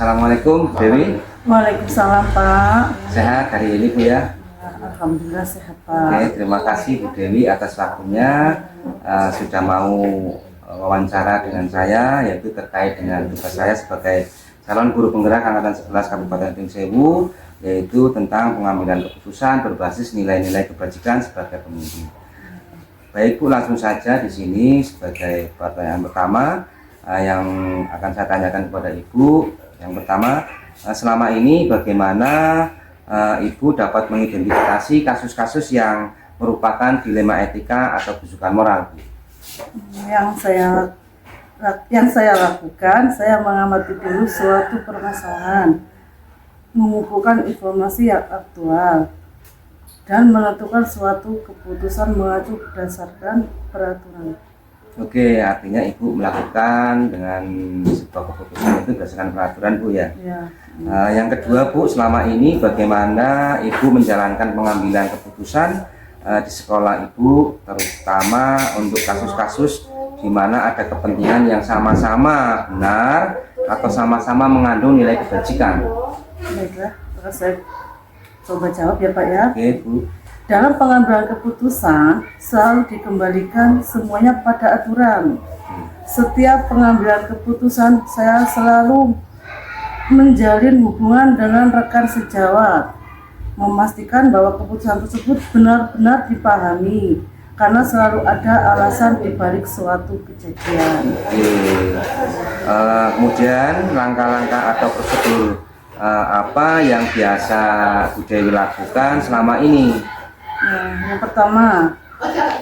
Assalamualaikum Bu Dewi. Waalaikumsalam Pak. Sehat hari ini Bu ya? Alhamdulillah sehat Pak. Oke, terima kasih Bu Dewi atas waktunya sudah mau wawancara dengan saya, yaitu terkait dengan tugas saya sebagai calon guru penggerak Angkatan 11 Kabupaten Gunung Sewu, yaitu tentang pengambilan keputusan berbasis nilai-nilai kebajikan sebagai pemimpin. Baik Bu, langsung saja di sini sebagai pertanyaan pertama yang akan saya tanyakan kepada Ibu. Yang pertama, selama ini bagaimana Ibu dapat mengidentifikasi kasus-kasus yang merupakan dilema etika atau bujukan moral, Bu? Yang saya lakukan, saya mengamati dulu suatu permasalahan, mengumpulkan informasi yang aktual, dan menentukan suatu keputusan mengacu berdasarkan peraturan. Oke, artinya Ibu melakukan dengan sebuah keputusan itu berdasarkan peraturan, Bu ya? Ya. Yang kedua, Bu, selama ini bagaimana Ibu menjalankan pengambilan keputusan di sekolah Ibu, terutama untuk kasus-kasus di mana ada kepentingan yang sama-sama benar atau sama-sama mengandung nilai kebajikan? Baiklah, saya coba jawab ya Pak ya. Oke, Bu. Dalam pengambilan keputusan selalu dikembalikan semuanya pada aturan. Setiap pengambilan keputusan saya selalu menjalin hubungan dengan rekan sejawat, memastikan bahwa keputusan tersebut benar-benar dipahami karena selalu ada alasan dibalik suatu kejadian. Oke. Kemudian langkah-langkah atau prosedur apa yang biasa Bu Dewi lakukan selama ini? Nah, yang pertama,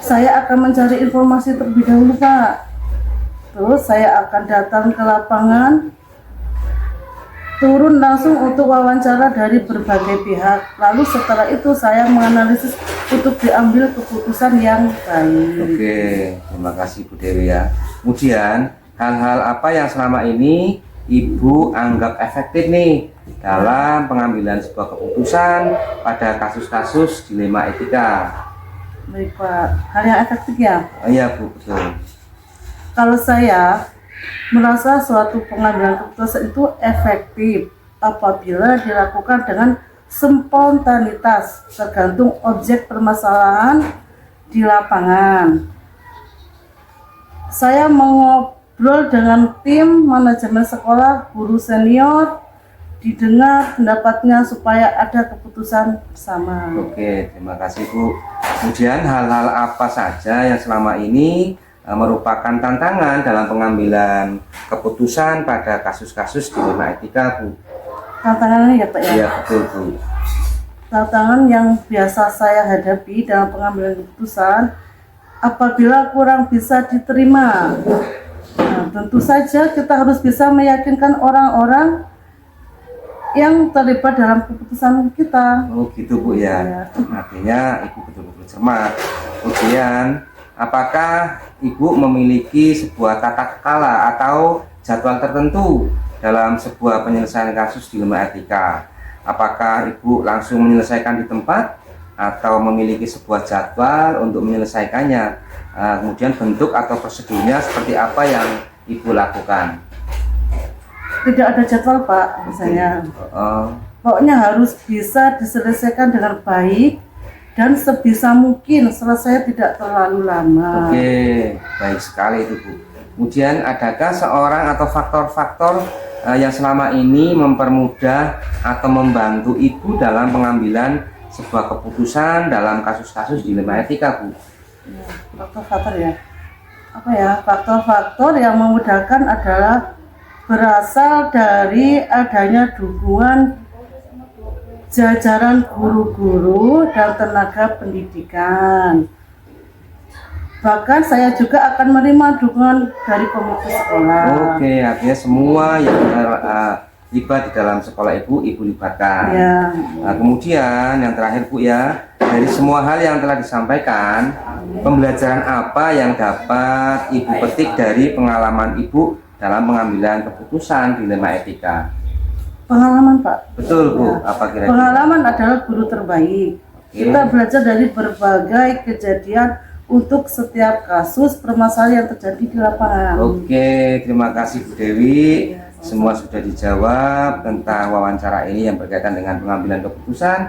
saya akan mencari informasi terlebih dahulu Pak. Terus saya akan datang ke lapangan, turun langsung untuk wawancara dari berbagai pihak. Lalu setelah itu saya menganalisis untuk diambil keputusan yang baik. Oke, terima kasih Bu Dewi ya. Kemudian hal-hal apa yang selama ini Ibu anggap efektif nih dalam pengambilan sebuah keputusan pada kasus-kasus dilema etika? Baik Pak, hal yang efektif ya? Iya Bu, betul. Kalau saya merasa suatu pengambilan keputusan itu efektif apabila dilakukan dengan spontanitas, tergantung objek permasalahan di lapangan. Saya mengobrol dengan tim manajemen sekolah, guru senior, didengar pendapatnya supaya ada keputusan bersama. Oke, terima kasih Bu. Kemudian hal-hal apa saja yang selama ini merupakan tantangan dalam pengambilan keputusan pada kasus-kasus dilema etika, Bu? Tantangannya ya Pak ya? Iya betul Bu. Tantangan yang biasa saya hadapi dalam pengambilan keputusan apabila kurang bisa diterima. Nah, tentu saja kita harus bisa meyakinkan orang-orang yang terlibat dalam keputusan kita. Oh gitu Bu ya. Artinya Ibu betul-betul cermat. Kemudian apakah Ibu memiliki sebuah tata kelola atau jadwal tertentu dalam sebuah penyelesaian kasus dilema etika? Apakah Ibu langsung menyelesaikan di tempat atau memiliki sebuah jadwal untuk menyelesaikannya? Kemudian bentuk atau prosedurnya seperti apa yang Ibu lakukan? Tidak ada jadwal Pak, misalnya. Pokoknya harus bisa diselesaikan dengan baik dan sebisa mungkin selesai tidak terlalu lama. Oke, baik sekali itu Bu. Kemudian adakah seorang atau faktor-faktor yang selama ini mempermudah atau membantu Ibu dalam pengambilan sebuah keputusan dalam kasus-kasus dilema etika, Bu? Ya, faktor-faktor ya. Apa ya? Faktor-faktor yang memudahkan adalah berasal dari adanya dukungan jajaran guru-guru dan tenaga pendidikan. Bahkan saya juga akan menerima dukungan dari komite sekolah. Oke, artinya semua yang terlibat di dalam sekolah Ibu libatkan. Ya. Kemudian yang terakhir Bu ya, dari semua hal yang telah disampaikan, pembelajaran apa yang dapat Ibu petik dari pengalaman Ibu dalam pengambilan keputusan dilema etika? Pengalaman Pak. Betul Bu, Ya. apa kira-kira? Pengalaman adalah guru terbaik. Kita belajar dari berbagai kejadian untuk setiap kasus permasalahan yang terjadi di lapangan. Oke, terima kasih Bu Dewi semua sudah dijawab tentang wawancara ini yang berkaitan dengan pengambilan keputusan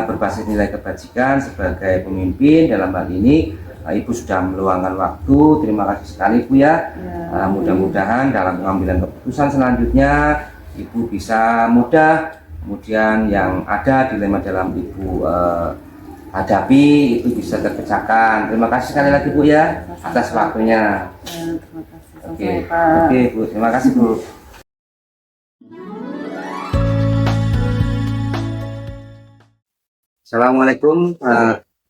berbasis nilai kebajikan sebagai pemimpin. Dalam hal ini Ibu sudah meluangkan waktu. Terima kasih sekali Bu ya. Mudah-mudahan dalam pengambilan keputusan selanjutnya Ibu bisa mudah, kemudian yang ada dilema dalam Ibu hadapi itu bisa terpecahkan. Terima kasih sekali lagi Bu ya atas waktunya. Terima kasih. Oke, Pak. oke Bu, terima kasih Bu. Assalamualaikum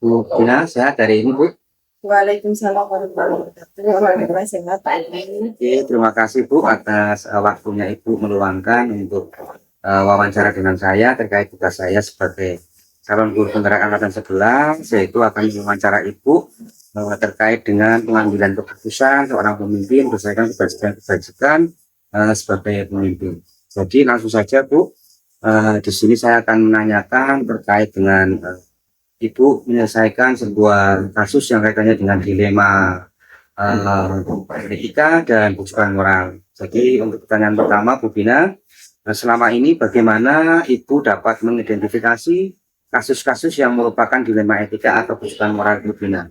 Bu Dina, sehat dari ini Bu? Waalaikumsalam warahmatullahi wabarakatuh. Sehat Pak. Oke, terima kasih Bu atas waktunya Ibu meluangkan untuk wawancara dengan saya terkait tugas saya sebagai calon guru penggerak angkatan 11, yaitu akan mewawancara Ibu terkait dengan pengambilan keputusan seorang pemimpin berdasarkan kebajikan sebagai pemimpin. Jadi langsung saja Bu, di sini saya akan menanyakan terkait dengan Ibu menyelesaikan sebuah kasus yang kaitannya dengan dilema etika dan kewajiban moral. Jadi untuk pertanyaan pertama Bu Bina, selama ini bagaimana Ibu dapat mengidentifikasi kasus-kasus yang merupakan dilema etika atau kewajiban moral Bu Bina?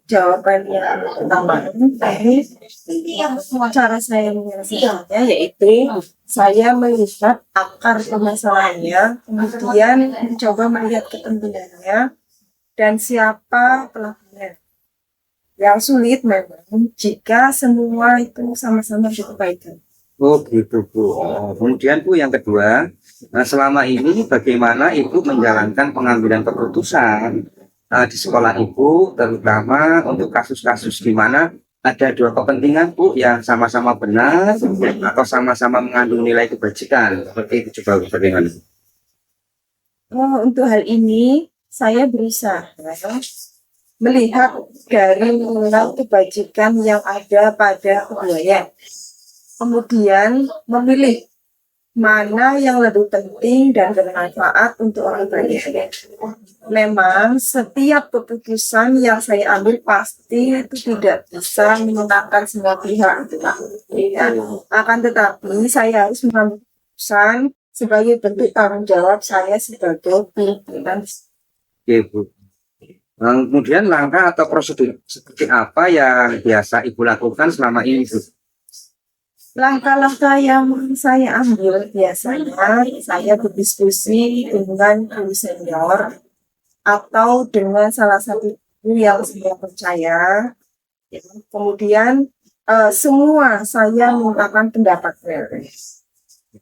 Jawabannya pertama, cara saya menyelesaikannya yaitu saya melihat akar permasalahannya, kemudian mencoba melihat kepentingannya dan siapa pelakunya. Yang sulit memang jika semua itu sama-sama berkaitan. Oh gitu Bu. Kemudian Bu yang kedua, selama ini bagaimana Ibu menjalankan pengambilan keputusan di sekolah Ibu, terutama untuk kasus-kasus di mana ada dua kepentingan Bu yang sama-sama benar atau sama-sama mengandung nilai kebajikan. Seperti itu coba bagaimana? Untuk hal ini saya berusaha melihat dari nilai kebajikan yang ada pada keduanya. Kemudian memilih mana yang lebih penting dan bermanfaat untuk orang banyak. Memang setiap keputusan yang saya ambil pasti itu tidak bisa menyenangkan semua pihak. Ya. Akan tetapi saya harus mengambil keputusan sebagai bentuk tanggung jawab saya sebagai pimpinan. Oke Bu. Kemudian langkah atau prosedur seperti apa yang biasa Ibu lakukan selama ini Bu? Langkah-langkah yang saya ambil biasanya saya berdiskusi dengan guru senior atau dengan salah satu guru yang saya percaya. Kemudian semua saya mengungkapkan pendapatnya.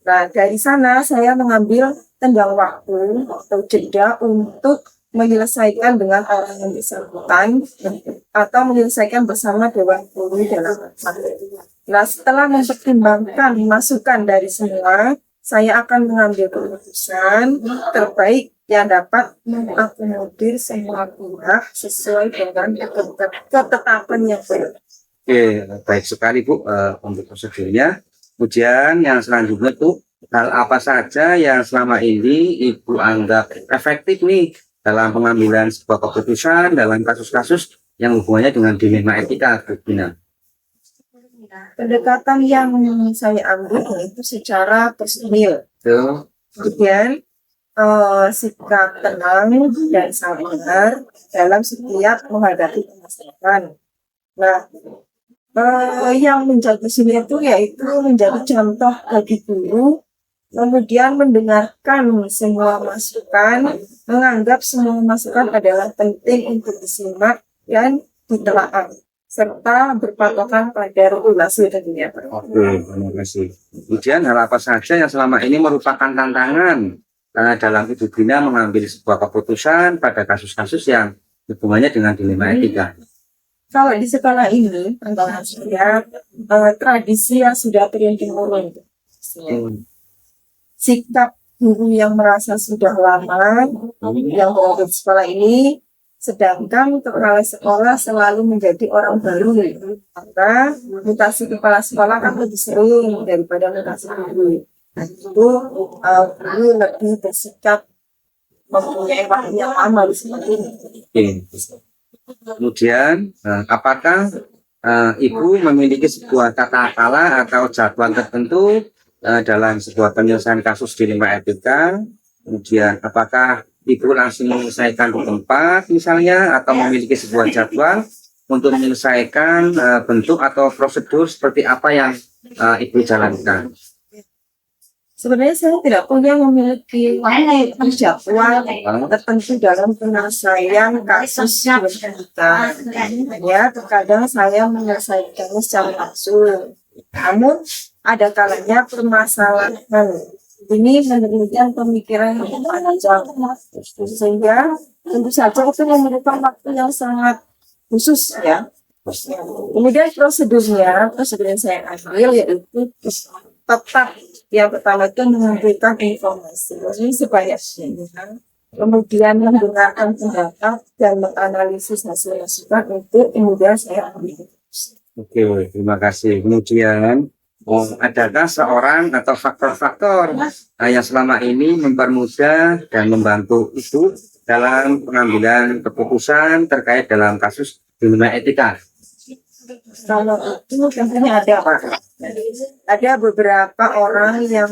Nah, dari sana saya mengambil tenggang waktu atau jeda untuk menyelesaikan dengan orang yang bersangkutan atau menyelesaikan bersama dewan guru dalam Nah, setelah mempertimbangkan masukan dari semua, saya akan mengambil keputusan terbaik yang dapat mengakomodir semua pihak sesuai dengan ketetapan yang baik. Oke, baik sekali Bu untuk prosedurnya. Kemudian yang selanjutnya Bu, hal apa saja yang selama ini Ibu anggap efektif nih dalam pengambilan sebuah keputusan dalam kasus-kasus yang hubungannya dengan dilema etika Bu Bina? Pendekatan yang saya ambil itu secara personil. Kemudian sikap tenang dan sabar dalam setiap menghadapi permasalahan. Nah, yang menjadi sini itu yaitu menjadi contoh bagi guru, kemudian mendengarkan semua masukan, menganggap semua masukan adalah penting untuk disimak dan ditelaah, serta berpatokan pada regulasi tentunya. Oke, terima kasih. Kemudian hal apa saja yang selama ini merupakan tantangan dalam Ibu Bina mengambil sebuah keputusan pada kasus-kasus yang hubungannya dengan dilema etika? Kalau di sekolah ini, tantangan saya tradisi yang sudah turun-temurun. Sikap guru yang merasa sudah lama yang berada di sekolah ini, sedangkan kepala sekolah selalu menjadi orang baru, karena mutasi kepala sekolah kan lebih sering daripada mutasi guru. Itu guru lebih bersikap mempunyai waktu yang lama di sekolah ini. Kemudian apakah Ibu memiliki sebuah tata cara atau jadwal tertentu dalam sebuah penyelesaian kasus di lingkungan etika. Kemudian apakah Ibu langsung menyelesaikan di tempat misalnya, atau memiliki sebuah jadwal untuk menyelesaikan bentuk atau prosedur seperti apa yang Ibu jalankan? Sebenarnya saya tidak punya memiliki jadwal tertentu dalam penyelesaian kasus kita. Ya, terkadang saya menyelesaikannya secara langsung. Namun ada kalanya permasalahan ini memerlukan pemikiran yang panjang, sehingga tentu saja itu memerlukan waktu yang sangat khusus ya. Kemudian prosedur yang saya ambil yaitu tetap yang pertama itu mengumpulkan informasi sebanyak-banyaknya, kemudian menggunakan pendapat dan menganalisis hasil masukan itu, kemudian saya ambil. Oke, terima kasih. Kemudian adakah seorang atau faktor-faktor yang selama ini mempermudah dan membantu Ibu dalam pengambilan keputusan terkait dalam kasus di dunia etika? Kalau itu tentunya ada Pak. Ada beberapa orang yang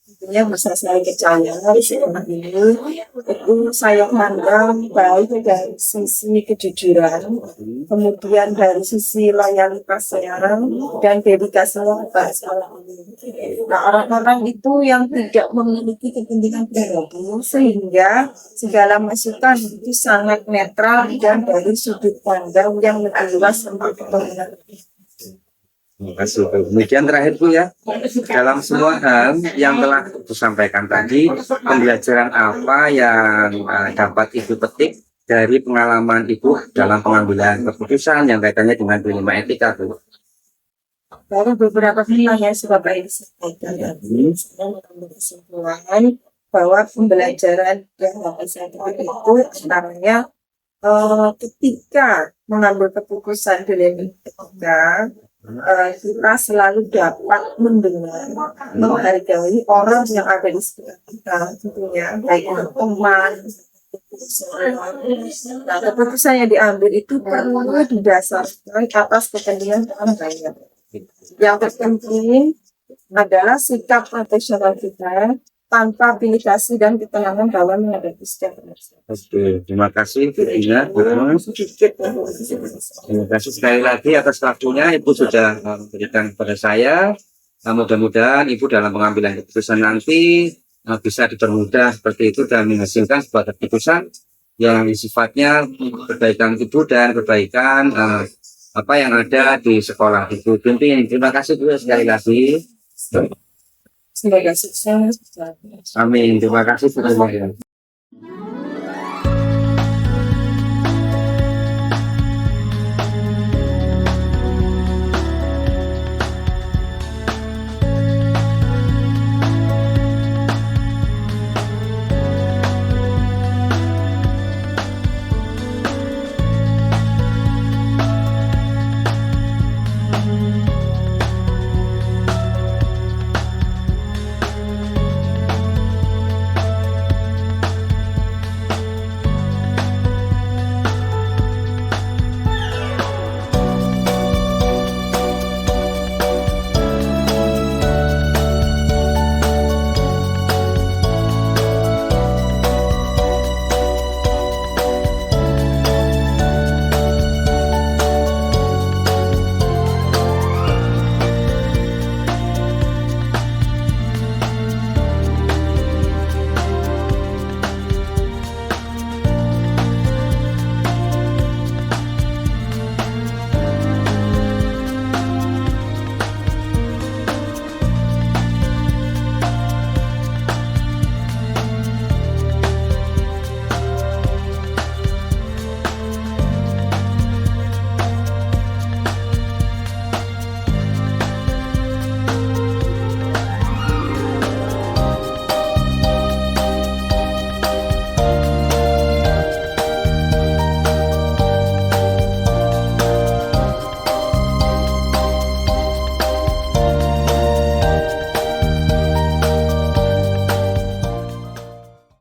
tentunya bisa saya percaya selama ini itu saya pandang baik dari sisi kejujuran, kemudian dari sisi loyalitas saya dan dedikasinya kepada saya. Nah, orang-orang itu yang tidak memiliki kepentingan pribadi sehingga segala masukan itu sangat netral dan dari sudut pandang yang lebih luas untuk kepentingan. Terima kasih. Kemudian terakhir Bu ya, dalam semua hal yang telah Ibu sampaikan tadi, pembelajaran apa yang dapat Ibu petik dari pengalaman Ibu dalam pengambilan keputusan yang kaitannya dengan dilema etika Bu? Dari beberapa pertanyaan sudah baik disampaikan, saya mengambil kesimpulan bahwa pembelajaran yang dapat saya petik itu antaranya ketika mengambil keputusan dilema etika, kita selalu dapat mendengar, menghargai orang yang ada di sekitar kita, tentunya baik itu teman. Nah, keputusan yang diambil itu perlu didasarkan atas kepentingan orang banyak. Yang terpenting adalah sikap profesional kita tanpa aplikasi dan ketenangan dalam menghadapi setiap masalah. Oke, terima kasih Bu Ina. Terima kasih sekali lagi atas waktunya Ibu sudah memberikan kepada saya. Mudah-mudahan Ibu dalam pengambilan keputusan nanti bisa dipermudah seperti itu dan menghasilkan sebuah keputusan yang sifatnya perbaikan Ibu dan perbaikan apa yang ada di sekolah Ibu. Terima kasih Bu sekali lagi. Semoga sukses. Amin. Terima kasih.